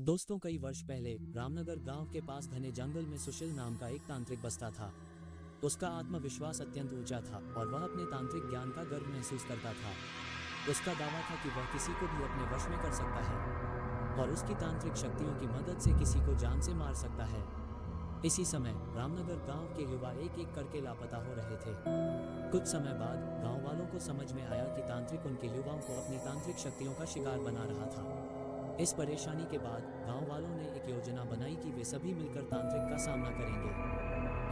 दोस्तों, कई वर्ष पहले रामनगर गांव के पास घने जंगल में सुशील नाम का एक तांत्रिक बसता था। उसका आत्मविश्वास अत्यंत ऊंचा था और वह अपने तांत्रिक ज्ञान का गर्व महसूस करता था। उसका दावा था कि वह किसी को भी अपने वश में कर सकता है और उसकी तांत्रिक शक्तियों की मदद से किसी को जान से मार सकता है। इसी समय रामनगर गांव के युवा एक एक करके लापता हो रहे थे। कुछ समय बाद गांव वालों को समझ में आया कि तांत्रिक उनके युवाओं को अपनी तांत्रिक शक्तियों का शिकार बना रहा था। इस परेशानी के बाद गांव वालों ने एक योजना बनाई कि वे सभी मिलकर तांत्रिक का सामना करेंगे।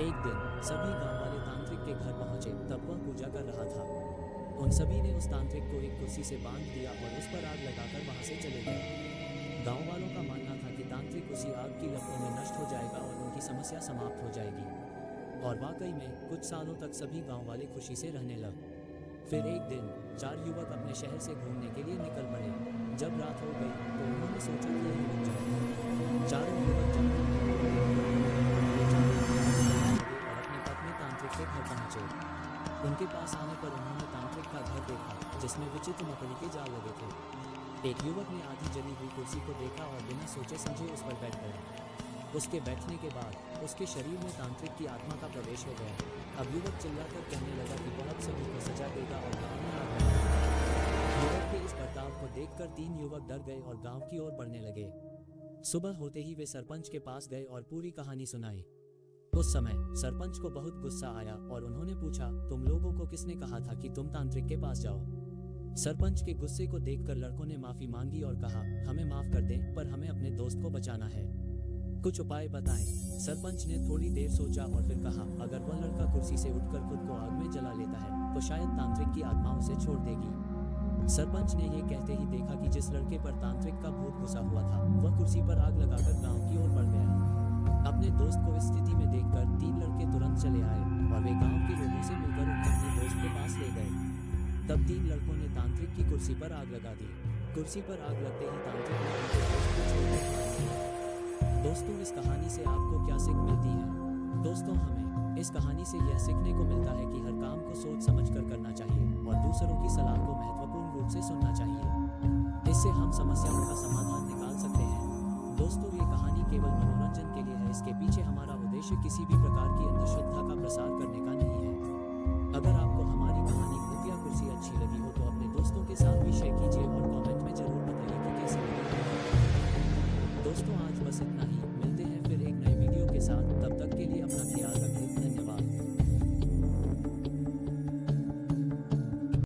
एक दिन सभी गांव वाले तांत्रिक के घर पहुंचे, तब वह पूजा कर रहा था। उन सभी ने उस तांत्रिक को एक कुर्सी से बांध दिया और उस पर आग लगाकर वहां से चले गए। गांव वालों का मानना था कि तांत्रिक उसी आग की लपटों में नष्ट हो जाएगा और उनकी समस्या समाप्त हो जाएगी। और वाकई में कुछ सालों तक सभी गांव वाले खुशी से रहने लगे। फिर एक दिन 4 युवक अपने शहर से घूमने के लिए निकल पड़े। जब रात हो गई तो उन्होंने सोचा कि यही रुक जाए। चारों युवक जंगल में और अपनी पत्नी तांत्रिक के घर पहुंचे। उनके पास आने पर उन्होंने तांत्रिक का घर देखा, जिसमें विचित्र मकड़ी के जाल लगे थे। एक युवक ने आधी जली हुई कुर्सी को देखा और बिना सोचे समझे उस पर बैठ गया। उसके बैठने के बाद उसके शरीर में तांत्रिक की आत्मा का प्रवेश हो गया। अब युवक चिल्लाकर कहने लगा कि वह अब सभी को सजा देगा और गांव में आग लगाएगा। युवक के इस बर्ताव को देखकर 3 युवक डर गए और गांव की ओर बढ़ने लगे। सुबह होते ही वे सरपंच के पास गए और पूरी कहानी सुनाई। उस समय सरपंच को बहुत गुस्सा आया और उन्होंने पूछा, तुम लोगों को किसने कहा था कि तुम तांत्रिक के पास जाओ? सरपंच के गुस्से को देखकर लड़कों ने माफी मांगी और कहा, हमें माफ कर दें, पर हमें अपने दोस्त को बचाना है। कुछ उपाय बताएं। सरपंच ने थोड़ी देर सोचा और फिर कहा, अगर वह लड़का कुर्सी से उठकर खुद को आग में जला लेता है तो शायद तांत्रिक की आत्मा उसे छोड़ देगी। सरपंच ने यह कहते ही देखा कि जिस लड़के पर तांत्रिक का भूत घुसा हुआ था वह कुर्सी पर आग लगाकर गांव की ओर बढ़ गया। अपने दोस्त को इस स्थिति में देखकर 3 लड़के तुरंत चले आए और वे गांव के लोगों से मिलकर उन्हें अपने दोस्त के पास ले गए। तब 3 लड़कों ने तांत्रिक की कुर्सी पर आग लगा दी। कुर्सी पर आग लगते ही तांत्रिक ने उनके दोस्त को छोड़ दिया। दोस्तों, इस कहानी से आपको क्या सीख मिलती है? दोस्तों, हमें इस कहानी से यह सीखने को मिलता है कि हर काम को सोच समझकर करना चाहिए और दूसरों की सलाह को महत्वपूर्ण रूप से सुनना चाहिए। इससे हम समस्याओं का समाधान निकाल सकते हैं। दोस्तों, ये कहानी केवल मनोरंजन के लिए है। इसके पीछे हमारा उद्देश्य किसी भी प्रकार की अंधश्रद्धा का प्रसार करने का नहीं है। अगर आपको हमारी कहानी भूतिया कुर्सी अच्छी लगी हो तो अपने दोस्तों